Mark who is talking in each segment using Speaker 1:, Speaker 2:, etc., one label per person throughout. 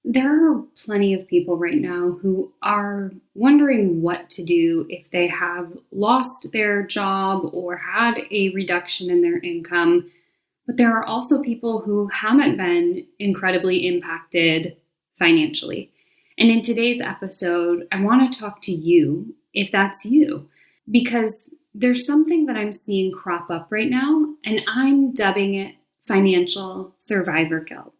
Speaker 1: There are plenty of people right now who are wondering what to do if they have lost their job or had a reduction in their income. But there are also people who haven't been incredibly impacted financially. And in today's episode, I want to talk to you if that's you, because there's something that I'm seeing crop up right now, and I'm dubbing it financial survivor guilt.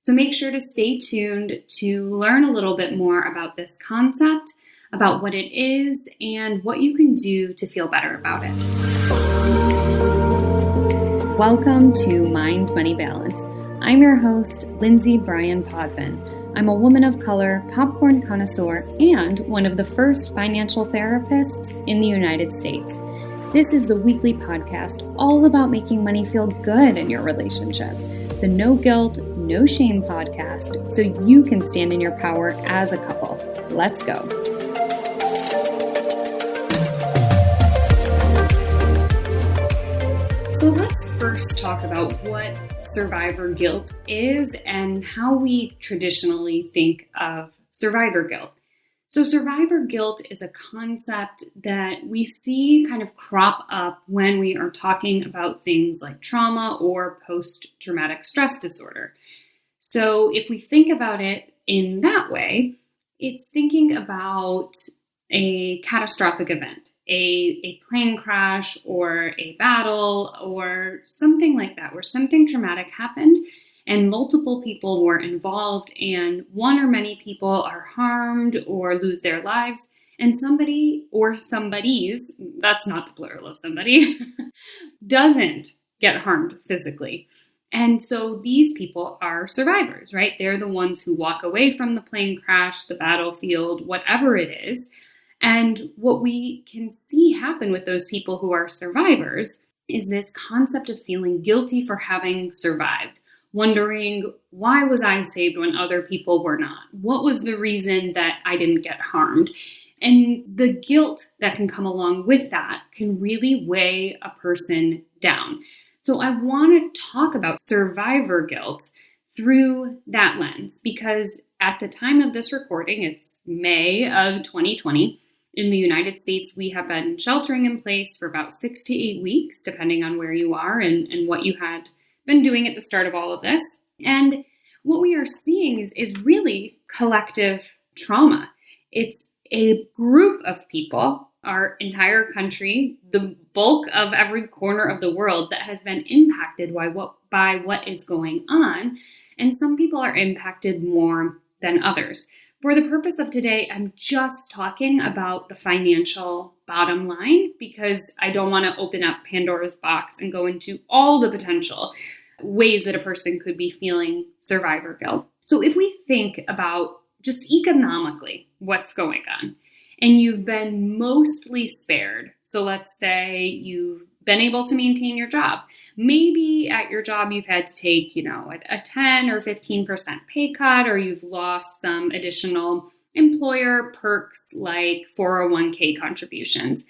Speaker 1: So make sure to stay tuned to learn a little bit more about this concept, about what it is, and what you can do to feel better about it. Welcome to Mind Money Balance. I'm your host, Lindsay Bryan-Podvin. I'm a woman of color, popcorn connoisseur, and one of the first financial therapists in the United States. This is the weekly podcast all about making money feel good in your relationship. The No Guilt, No Shame podcast, so you can stand in your power as a couple. Let's go. So let's first talk about what survivor guilt is and how we traditionally think of survivor guilt. So survivor guilt is a concept that we see kind of crop up when we are talking about things like trauma or post-traumatic stress disorder. So if we think about it in that way, it's thinking about a catastrophic event, a plane crash or a battle or something like that, where something traumatic happened and multiple people were involved and one or many people are harmed or lose their lives, and somebody or somebody's, that's not the plural of somebody, doesn't get harmed physically. And so these people are survivors, right? They're the ones who walk away from the plane crash, the battlefield, whatever it is. And what we can see happen with those people who are survivors is this concept of feeling guilty for having survived. Wondering, why was I saved when other people were not? What was the reason that I didn't get harmed? And the guilt that can come along with that can really weigh a person down. So I want to talk about survivor guilt through that lens, because at the time of this recording, it's May of 2020. In the United States, we have been sheltering in place for about 6 to 8 weeks, depending on where you are and what you had been doing at the start of all of this. And what we are seeing is really collective trauma. It's a group of people, our entire country, the bulk of every corner of the world that has been impacted by what is going on. And some people are impacted more than others. For the purpose of today, I'm just talking about the financial bottom line because I don't want to open up Pandora's box and go into all the potential ways that a person could be feeling survivor guilt. So if we think about just economically what's going on, and you've been mostly spared, so let's say you've been able to maintain your job. Maybe at your job you've had to take, a 10 or 15% pay cut, or you've lost some additional employer perks like 401k contributions.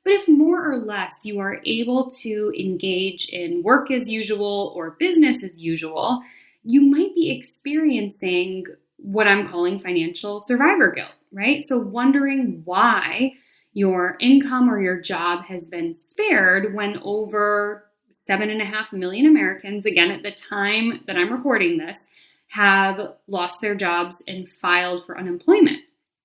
Speaker 1: But if more or less you are able to engage in work as usual or business as usual, you might be experiencing what I'm calling financial survivor guilt, right? So wondering why your income or your job has been spared when over 7.5 million Americans, again, at the time that I'm recording this, have lost their jobs and filed for unemployment.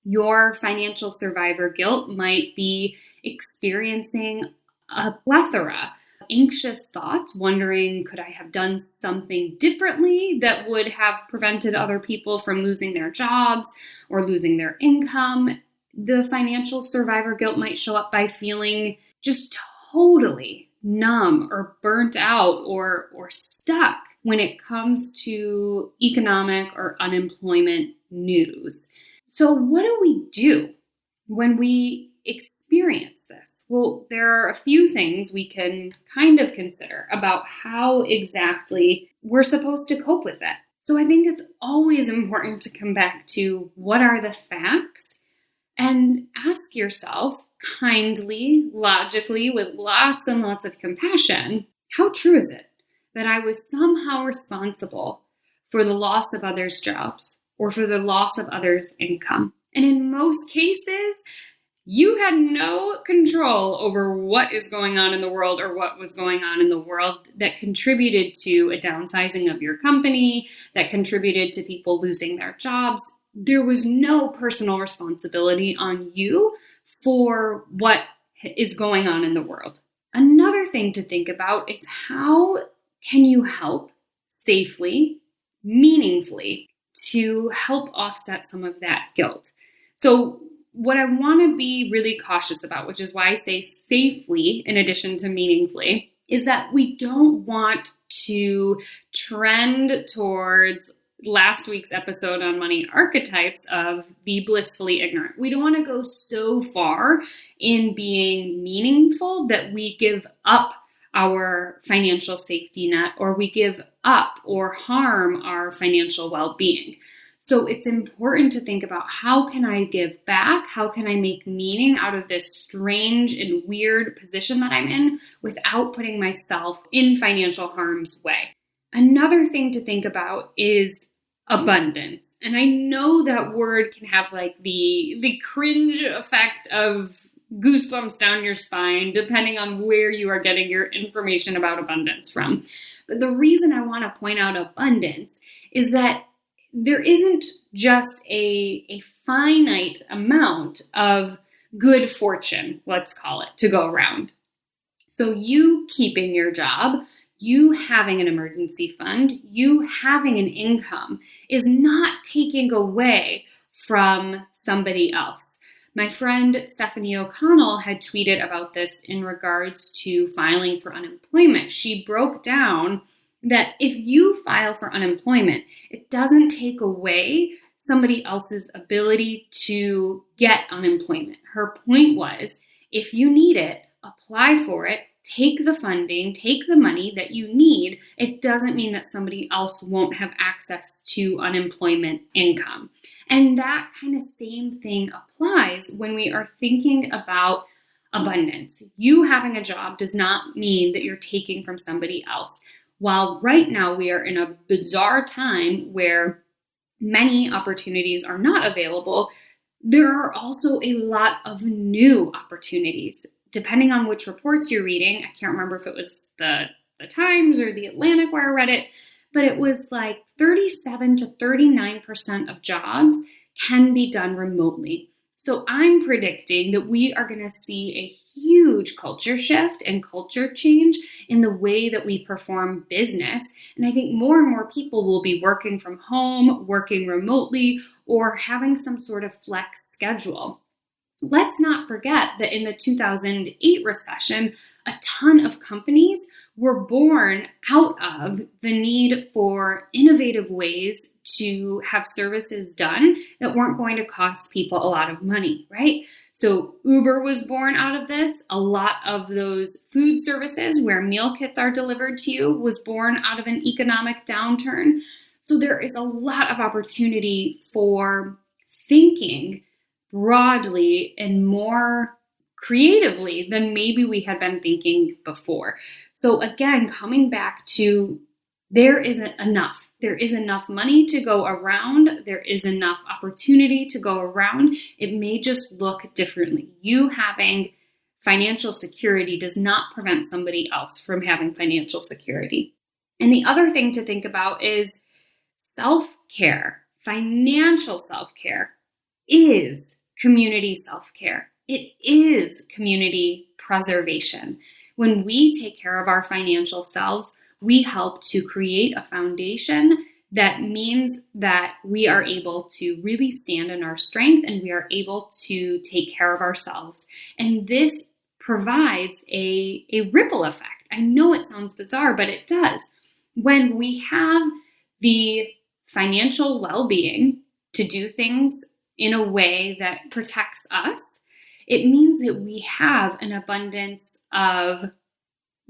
Speaker 1: Your financial survivor guilt might be experiencing a plethora of anxious thoughts, wondering, could I have done something differently that would have prevented other people from losing their jobs or losing their income? The financial survivor guilt might show up by feeling just totally numb or burnt out or stuck when it comes to economic or unemployment news. So what do we do when we experience this? Well, there are a few things we can kind of consider about how exactly we're supposed to cope with it. So I think it's always important to come back to what are the facts and ask yourself kindly, logically, with lots and lots of compassion, how true is it that I was somehow responsible for the loss of others' jobs or for the loss of others' income. And in most cases, you had no control over what is going on in the world or what was going on in the world that contributed to a downsizing of your company, that contributed to people losing their jobs. There was no personal responsibility on you for what is going on in the world. Another thing to think about is how can you help safely, meaningfully, to help offset some of that guilt. So what I want to be really cautious about, which is why I say safely in addition to meaningfully, is that we don't want to trend towards last week's episode on money archetypes of the blissfully ignorant. We don't want to go so far in being meaningful that we give up our financial safety net, or we give up or harm our financial well-being. So it's important to think about, how can I give back? How can I make meaning out of this strange and weird position that I'm in without putting myself in financial harm's way? Another thing to think about is abundance. And I know that word can have like the cringe effect of goosebumps down your spine, depending on where you are getting your information about abundance from. But the reason I want to point out abundance is that there isn't just a finite amount of good fortune, let's call it, to go around. So you keeping your job, you having an emergency fund, you having an income is not taking away from somebody else. My friend Stephanie O'Connell had tweeted about this in regards to filing for unemployment. She broke down that if you file for unemployment, it doesn't take away somebody else's ability to get unemployment. Her point was, if you need it, apply for it, take the funding, take the money that you need. It doesn't mean that somebody else won't have access to unemployment income. And that kind of same thing applies when we are thinking about abundance. You having a job does not mean that you're taking from somebody else. While right now we are in a bizarre time where many opportunities are not available, there are also a lot of new opportunities. Depending on which reports you're reading, I can't remember if it was the Times or the Atlantic where I read it, but it was like 37 to 39% of jobs can be done remotely. So I'm predicting that we are going to see a huge culture shift and culture change in the way that we perform business. And I think more and more people will be working from home, working remotely, or having some sort of flex schedule. Let's not forget that in the 2008 recession, a ton of companies were born out of the need for innovative ways to have services done that weren't going to cost people a lot of money, right? So Uber was born out of this. A lot of those food services where meal kits are delivered to you was born out of an economic downturn. So there is a lot of opportunity for thinking broadly and more creatively than maybe we had been thinking before. So again, coming back to there isn't enough. There is enough money to go around. There is enough opportunity to go around. It may just look differently. You having financial security does not prevent somebody else from having financial security. And the other thing to think about is self-care. Financial self-care is community self-care. It is community preservation. When we take care of our financial selves, we help to create a foundation that means that we are able to really stand in our strength and we are able to take care of ourselves. And this provides a ripple effect. I know it sounds bizarre, but it does. When we have the financial well-being to do things in a way that protects us, it means that we have an abundance of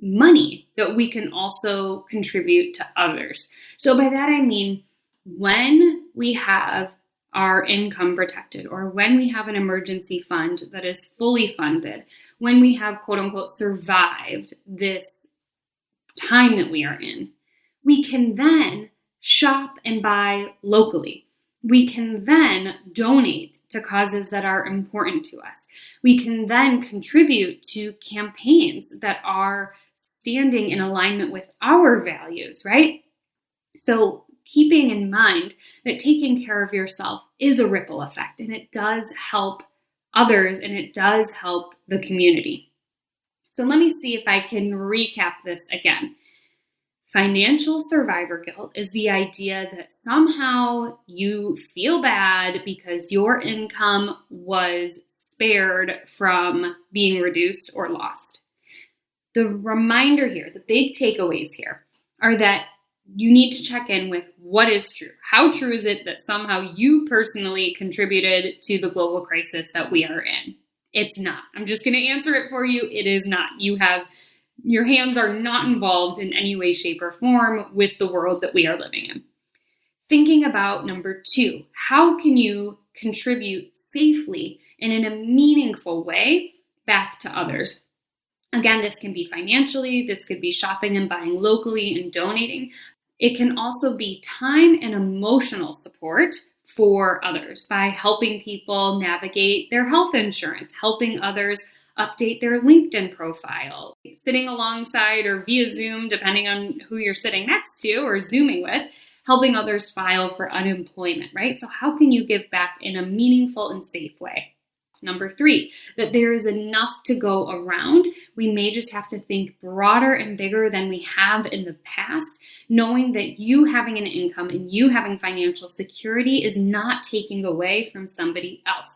Speaker 1: money that we can also contribute to others. So by that I mean, when we have our income protected, or when we have an emergency fund that is fully funded, when we have quote unquote survived this time that we are in, we can then shop and buy locally. we can then donate to causes that are important to us. We can then contribute to campaigns that are standing in alignment with our values, right? So keeping in mind that taking care of yourself is a ripple effect, and it does help others, and it does help the community. So let me see if I can recap this again. Financial survivor guilt is the idea that somehow you feel bad because your income was spared from being reduced or lost. The reminder here, the big takeaways here, are that you need to check in with what is true. How true is it that somehow you personally contributed to the global crisis that we are in? It's not. I'm just going to answer it for you. It is not. Your hands are not involved in any way, shape, or form with the world that we are living in. Thinking about number 2, how can you contribute safely and in a meaningful way back to others? Again, this can be financially, this could be shopping and buying locally and donating. It can also be time and emotional support for others by helping people navigate their health insurance, helping others update their LinkedIn profile, sitting alongside or via Zoom, depending on who you're sitting next to or Zooming with, helping others file for unemployment, right? So how can you give back in a meaningful and safe way? Number 3, that there is enough to go around. We may just have to think broader and bigger than we have in the past, knowing that you having an income and you having financial security is not taking away from somebody else.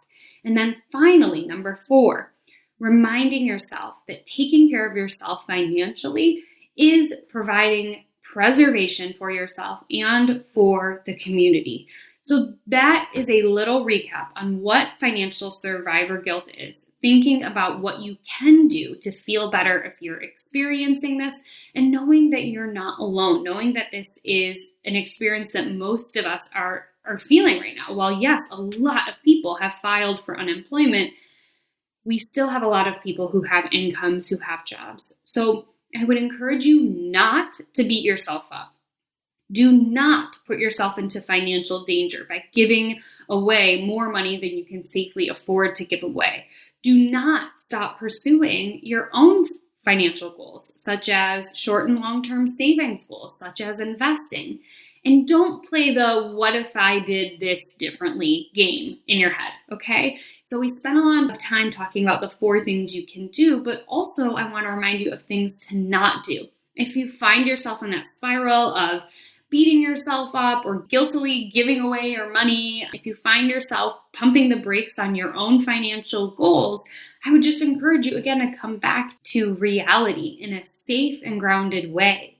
Speaker 1: And then finally, number 4, reminding yourself that taking care of yourself financially is providing preservation for yourself and for the community. So that is a little recap on what financial survivor guilt is. Thinking about what you can do to feel better if you're experiencing this, and knowing that you're not alone, knowing that this is an experience that most of us are feeling right now. While yes, a lot of people have filed for unemployment, we still have a lot of people who have incomes, who have jobs. So I would encourage you not to beat yourself up. Do not put yourself into financial danger by giving away more money than you can safely afford to give away. Do not stop pursuing your own financial goals, such as short and long-term savings goals, such as investing. And don't play the what if I did this differently game in your head, okay? So we spent a lot of time talking about the 4 things you can do, but also I want to remind you of things to not do. If you find yourself in that spiral of beating yourself up or guiltily giving away your money, if you find yourself pumping the brakes on your own financial goals, I would just encourage you again to come back to reality in a safe and grounded way.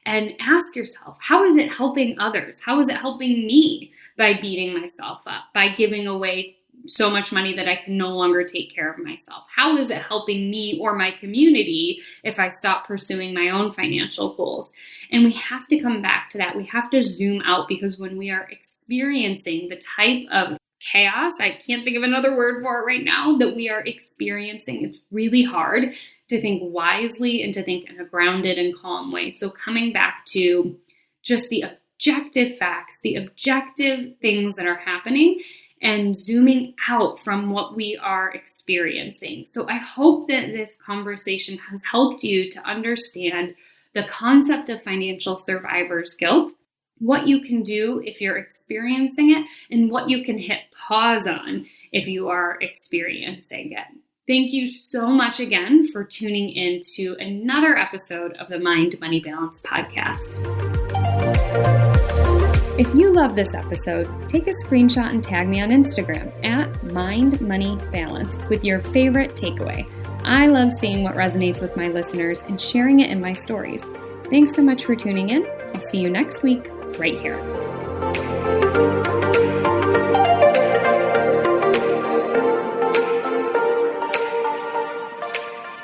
Speaker 1: And ask yourself, how is it helping others? How is it helping me by beating myself up, by giving away so much money that I can no longer take care of myself? How is it helping me or my community if I stop pursuing my own financial goals? And we have to come back to that. We have to zoom out, because when we are experiencing the type of chaos, I can't think of another word for it right now, that we are experiencing, it's really hard to think wisely and to think in a grounded and calm way. So coming back to just the objective facts, the objective things that are happening, and zooming out from what we are experiencing. So I hope that this conversation has helped you to understand the concept of financial survivor's guilt, what you can do if you're experiencing it, and what you can hit pause on if you are experiencing it. Thank you so much again for tuning in to another episode of the Mind Money Balance podcast. If you love this episode, take a screenshot and tag me on Instagram at MindMoneyBalance with your favorite takeaway. I love seeing what resonates with my listeners and sharing it in my stories. Thanks so much for tuning in. I'll see you next week right here.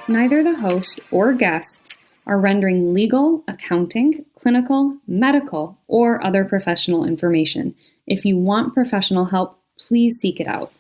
Speaker 1: Neither the host or guests are rendering legal, accounting, clinical, medical, or other professional information. If you want professional help, please seek it out.